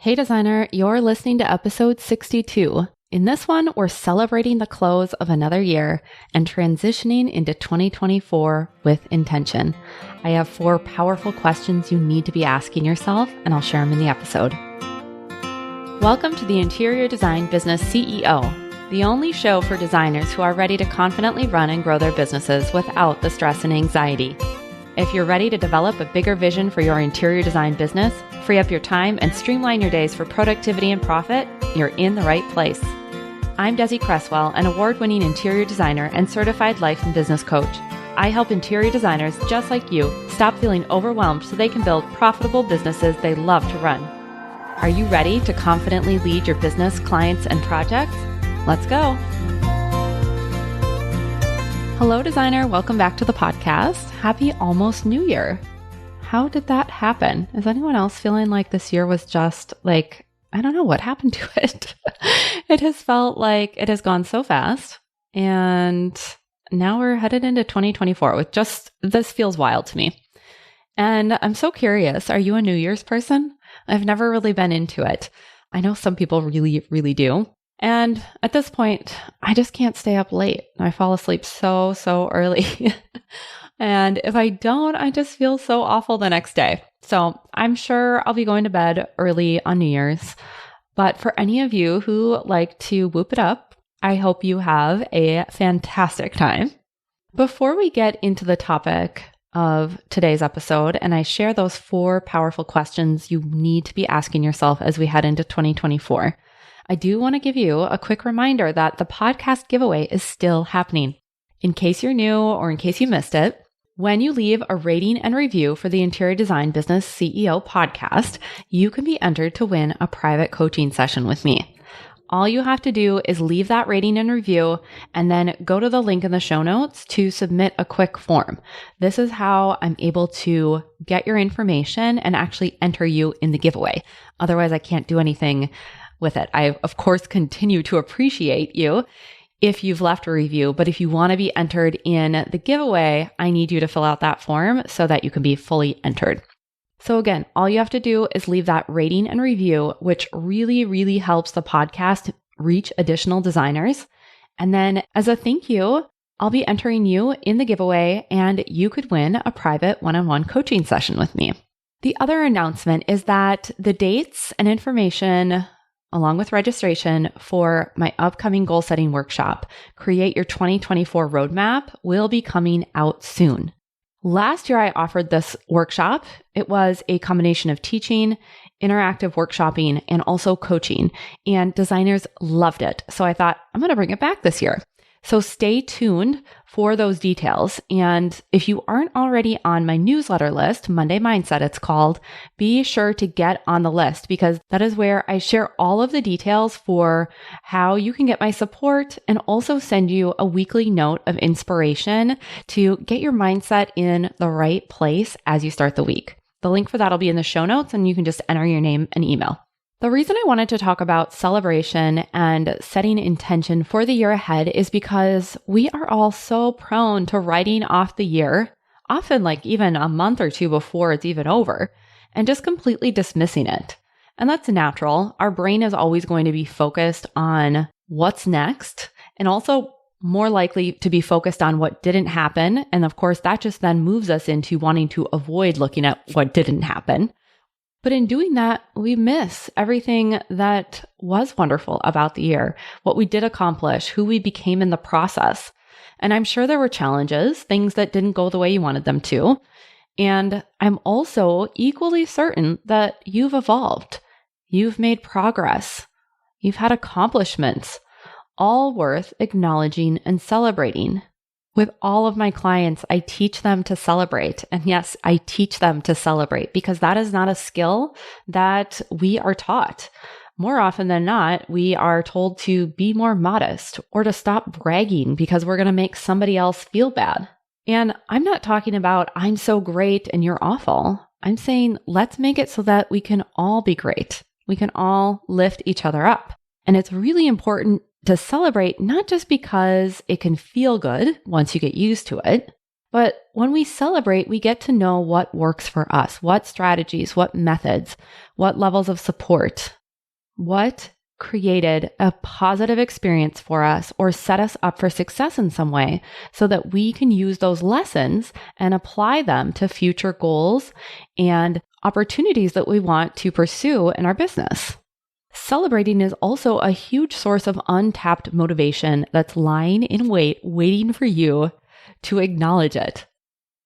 Hey designer, you're listening to episode 62. In this one, we're celebrating the close of another year and transitioning into 2024 with intention. I have 4 powerful questions you need to be asking yourself, and I'll share them in the episode. Welcome to the Interior Design Business CEO, the only show for designers who are ready to confidently run and grow their businesses without the stress and anxiety. If you're ready to develop a bigger vision for your interior design business, free up your time, and streamline your days for productivity and profit, you're in the right place. I'm Desi Cresswell, an award-winning interior designer and certified life and business coach. I help interior designers just like you stop feeling overwhelmed so they can build profitable businesses they love to run. Are you ready to confidently lead your business, clients, and projects? Let's go. Hello, designer. Welcome back to the podcast. Happy almost New Year. How did that happen? Is anyone else feeling like this year was just like, I don't know what happened to it? It has felt like it has gone so fast. And now we're headed into 2024 with this feels wild to me. And I'm so curious. Are you a New Year's person? I've never really been into it. I know some people really, really do. And at this point, I just can't stay up late. I fall asleep so early. And if I don't, I just feel so awful the next day. So I'm sure I'll be going to bed early on New Year's. But for any of you who like to whoop it up, I hope you have a fantastic time. Before we get into the topic of today's episode, and I share those 4 powerful questions you need to be asking yourself as we head into 2024, I do want to give you a quick reminder that the podcast giveaway is still happening. In case you're new or in case you missed it, when you leave a rating and review for the Interior Design Business CEO podcast, you can be entered to win a private coaching session with me. All you have to do is leave that rating and review and then go to the link in the show notes to submit a quick form. This is how I'm able to get your information and actually enter you in the giveaway. Otherwise, I can't do anything with it. I, of course, continue to appreciate you if you've left a review, but if you want to be entered in the giveaway, I need you to fill out that form so that you can be fully entered. So again, all you have to do is leave that rating and review, which really, really helps the podcast reach additional designers. And then as a thank you, I'll be entering you in the giveaway and you could win a private one-on-one coaching session with me. The other announcement is that the dates and information along with registration for my upcoming goal setting workshop, Create Your 2024 Roadmap, will be coming out soon. Last year, I offered this workshop. It was a combination of teaching, interactive workshopping, and also coaching, and designers loved it. So I thought, I'm going to bring it back this year. So stay tuned for those details. And if you aren't already on my newsletter list, Monday Mindset, it's called, be sure to get on the list because that is where I share all of the details for how you can get my support and also send you a weekly note of inspiration to get your mindset in the right place as you start the week. The link for that will be in the show notes and you can just enter your name and email. The reason I wanted to talk about celebration and setting intention for the year ahead is because we are all so prone to writing off the year, often like even a month or 2 before it's even over, and just completely dismissing it. And that's natural. Our brain is always going to be focused on what's next and also more likely to be focused on what didn't happen. And of course, that just then moves us into wanting to avoid looking at what didn't happen. But in doing that, we miss everything that was wonderful about the year, what we did accomplish, who we became in the process. And I'm sure there were challenges, things that didn't go the way you wanted them to. And I'm also equally certain that you've evolved. You've made progress. You've had accomplishments, all worth acknowledging and celebrating. With all of my clients, I teach them to celebrate. And yes, I teach them to celebrate because that is not a skill that we are taught. More often than not, we are told to be more modest or to stop bragging because we're going to make somebody else feel bad. And I'm not talking about I'm so great and you're awful. I'm saying let's make it so that we can all be great. We can all lift each other up. And it's really important to celebrate, not just because it can feel good once you get used to it, But when we celebrate, we get to know what works for us, what strategies, what methods, what levels of support, what created a positive experience for us or set us up for success in some way so that we can use those lessons and apply them to future goals and opportunities that we want to pursue in our business. Celebrating is also a huge source of untapped motivation that's lying in wait, waiting for you to acknowledge it.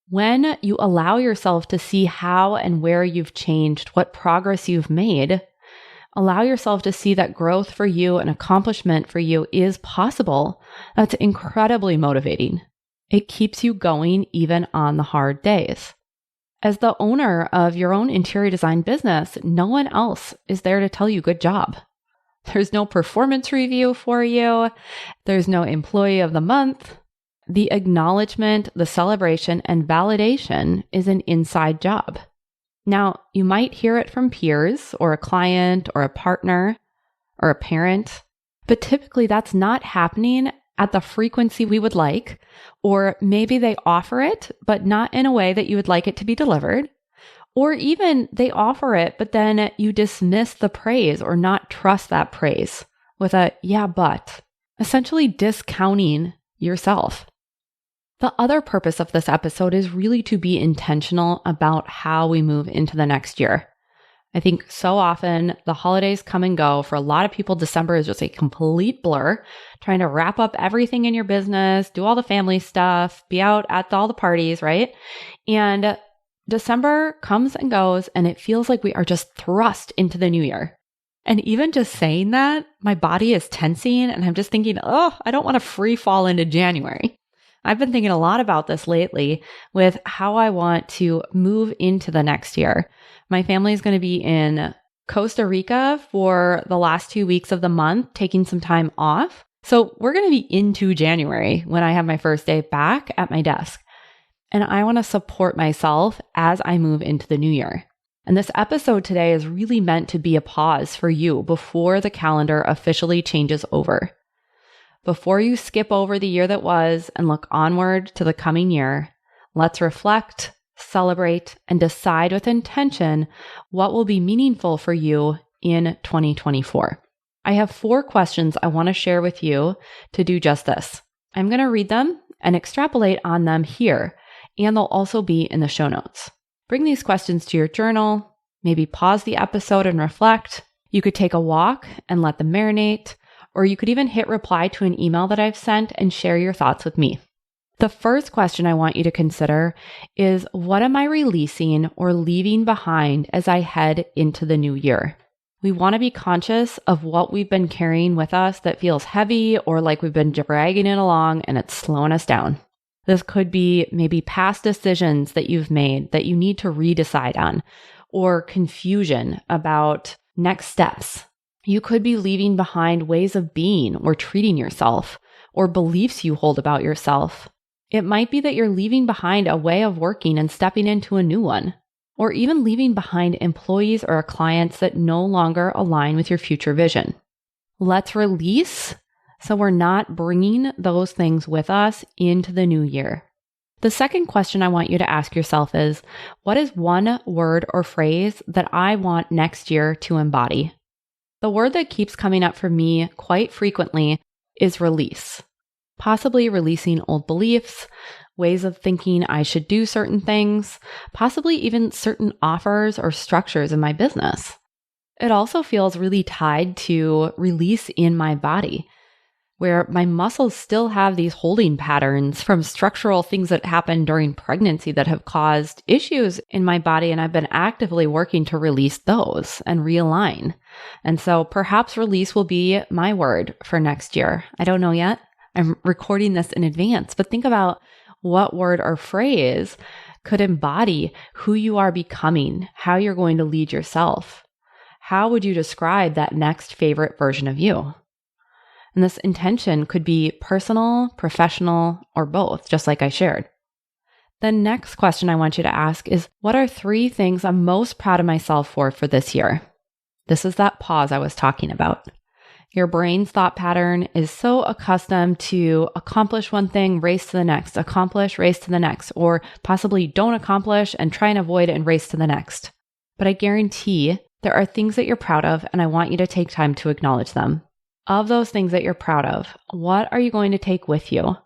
When you allow yourself to see how and where you've changed, what progress you've made, allow yourself to see that growth for you and accomplishment for you is possible. That's incredibly motivating. It keeps you going even on the hard days. As the owner of your own interior design business, no one else is there to tell you good job. There's no performance review for you. There's no employee of the month. The acknowledgement, the celebration, and validation is an inside job. Now, you might hear it from peers or a client or a partner or a parent, but typically that's not happening at the frequency we would like, or maybe they offer it, but not in a way that you would like it to be delivered, or even they offer it, but then you dismiss the praise or not trust that praise with a yeah, but, essentially discounting yourself. The other purpose of this episode is really to be intentional about how we move into the next year. I think so often the holidays come and go. For a lot of people, December is just a complete blur, trying to wrap up everything in your business, do all the family stuff, be out at all the parties, right? And December comes and goes, and it feels like we are just thrust into the new year. And even just saying that, my body is tensing, and I'm just thinking, oh, I don't want to free fall into January. I've been thinking a lot about this lately with how I want to move into the next year. My family is going to be in Costa Rica for the last 2 weeks of the month, taking some time off. So we're going to be into January when I have my first day back at my desk. And I want to support myself as I move into the new year. And this episode today is really meant to be a pause for you before the calendar officially changes over. Before you skip over the year that was and look onward to the coming year, let's reflect, celebrate, and decide with intention what will be meaningful for you in 2024. I have 4 questions I want to share with you to do just this. I'm going to read them and extrapolate on them here, and they'll also be in the show notes. Bring these questions to your journal, maybe pause the episode and reflect. You could take a walk and let them marinate, or you could even hit reply to an email that I've sent and share your thoughts with me. The first question I want you to consider is, what am I releasing or leaving behind as I head into the new year? We want to be conscious of what we've been carrying with us that feels heavy or like we've been dragging it along and it's slowing us down. This could be maybe past decisions that you've made that you need to redecide on, or confusion about next steps. You could be leaving behind ways of being or treating yourself, or beliefs you hold about yourself. It might be that you're leaving behind a way of working and stepping into a new one, or even leaving behind employees or clients that no longer align with your future vision. Let's release so we're not bringing those things with us into the new year. The second question I want you to ask yourself is, what is one word or phrase that I want next year to embody? The word that keeps coming up for me quite frequently is release. Possibly releasing old beliefs, ways of thinking I should do certain things, possibly even certain offers or structures in my business. It also feels really tied to release in my body, where my muscles still have these holding patterns from structural things that happened during pregnancy that have caused issues in my body, and I've been actively working to release those and realign. And so perhaps release will be my word for next year. I don't know yet. I'm recording this in advance, but think about what word or phrase could embody who you are becoming, how you're going to lead yourself. How would you describe that next favorite version of you? And this intention could be personal, professional, or both, just like I shared. The next question I want you to ask is, what are 3 things I'm most proud of myself for this year? This is that pause I was talking about. Your brain's thought pattern is so accustomed to accomplish one thing, race to the next, accomplish, race to the next, or possibly don't accomplish and try and avoid and race to the next. But I guarantee there are things that you're proud of, and I want you to take time to acknowledge them. Of those things that you're proud of, what are you going to take with you?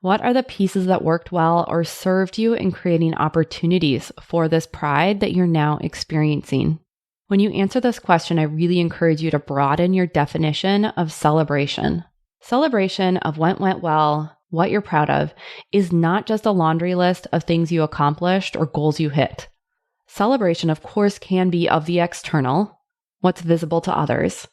What are the pieces that worked well or served you in creating opportunities for this pride that you're now experiencing? When you answer this question, I really encourage you to broaden your definition of celebration. Celebration of what went well, what you're proud of, is not just a laundry list of things you accomplished or goals you hit. Celebration, of course, can be of the external, what's visible to others.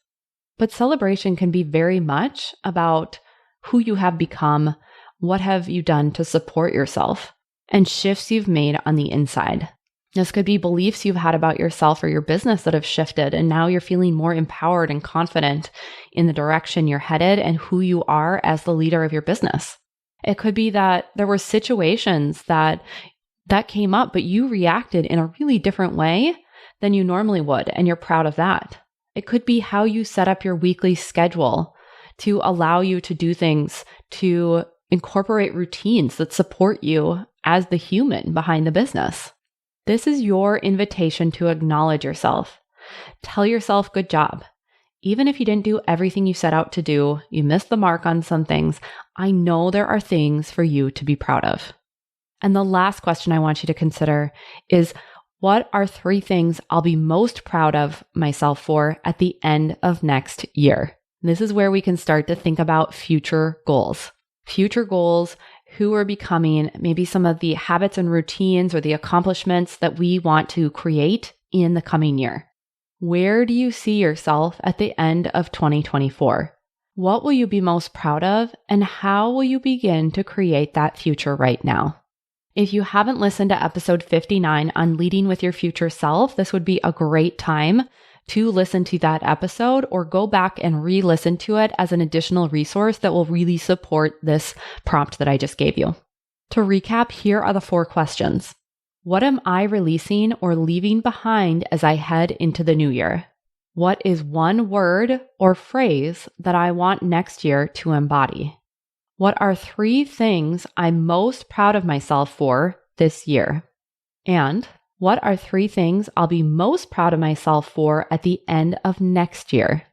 But celebration can be very much about who you have become, what have you done to support yourself, and shifts you've made on the inside. This could be beliefs you've had about yourself or your business that have shifted, and now you're feeling more empowered and confident in the direction you're headed and who you are as the leader of your business. It could be that there were situations that came up, but you reacted in a really different way than you normally would, and you're proud of that. It could be how you set up your weekly schedule to allow you to do things, to incorporate routines that support you as the human behind the business. This is your invitation to acknowledge yourself. Tell yourself, good job. Even if you didn't do everything you set out to do, you missed the mark on some things, I know there are things for you to be proud of. And the last question I want you to consider is, what are 3 things I'll be most proud of myself for at the end of next year? This is where we can start to think about future goals. Future goals, who we're becoming, maybe some of the habits and routines or the accomplishments that we want to create in the coming year. Where do you see yourself at the end of 2024? What will you be most proud of, and how will you begin to create that future right now? If you haven't listened to episode 59 on leading with your future self, this would be a great time to listen to that episode or go back and re-listen to it as an additional resource that will really support this prompt that I just gave you. To recap, here are the 4 questions. What am I releasing or leaving behind as I head into the new year? What is one word or phrase that I want next year to embody? What are 3 things I'm most proud of myself for this year? And what are 3 things I'll be most proud of myself for at the end of next year?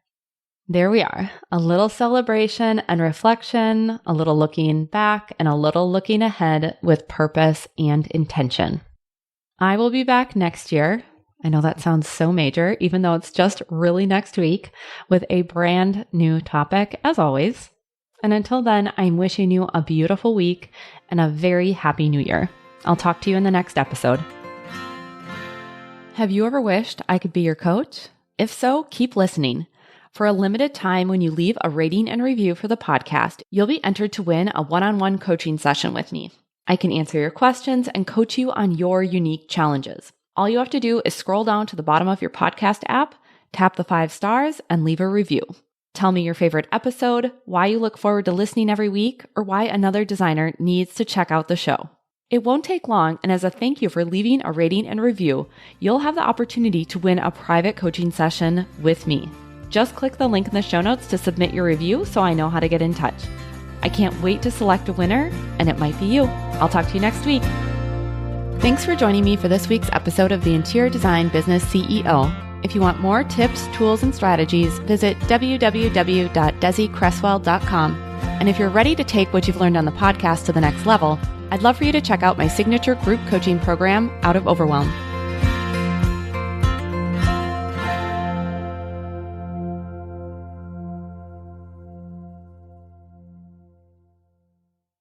There we are. A little celebration and reflection, a little looking back, and a little looking ahead with purpose and intention. I will be back next year. I know that sounds so major, even though it's just really next week, with a brand new topic, as always. And until then, I'm wishing you a beautiful week and a very happy new year. I'll talk to you in the next episode. Have you ever wished I could be your coach? If so, keep listening. For a limited time, when you leave a rating and review for the podcast, you'll be entered to win a one-on-one coaching session with me. I can answer your questions and coach you on your unique challenges. All you have to do is scroll down to the bottom of your podcast app, tap the 5 stars, and leave a review. Tell me your favorite episode, why you look forward to listening every week, or why another designer needs to check out the show. It won't take long, and as a thank you for leaving a rating and review, you'll have the opportunity to win a private coaching session with me. Just click the link in the show notes to submit your review so I know how to get in touch. I can't wait to select a winner, and it might be you. I'll talk to you next week. Thanks for joining me for this week's episode of the Interior Design Business CEO. If you want more tips, tools, and strategies, visit www.desiCresswell.com. And if you're ready to take what you've learned on the podcast to the next level, I'd love for you to check out my signature group coaching program, Out of Overwhelm.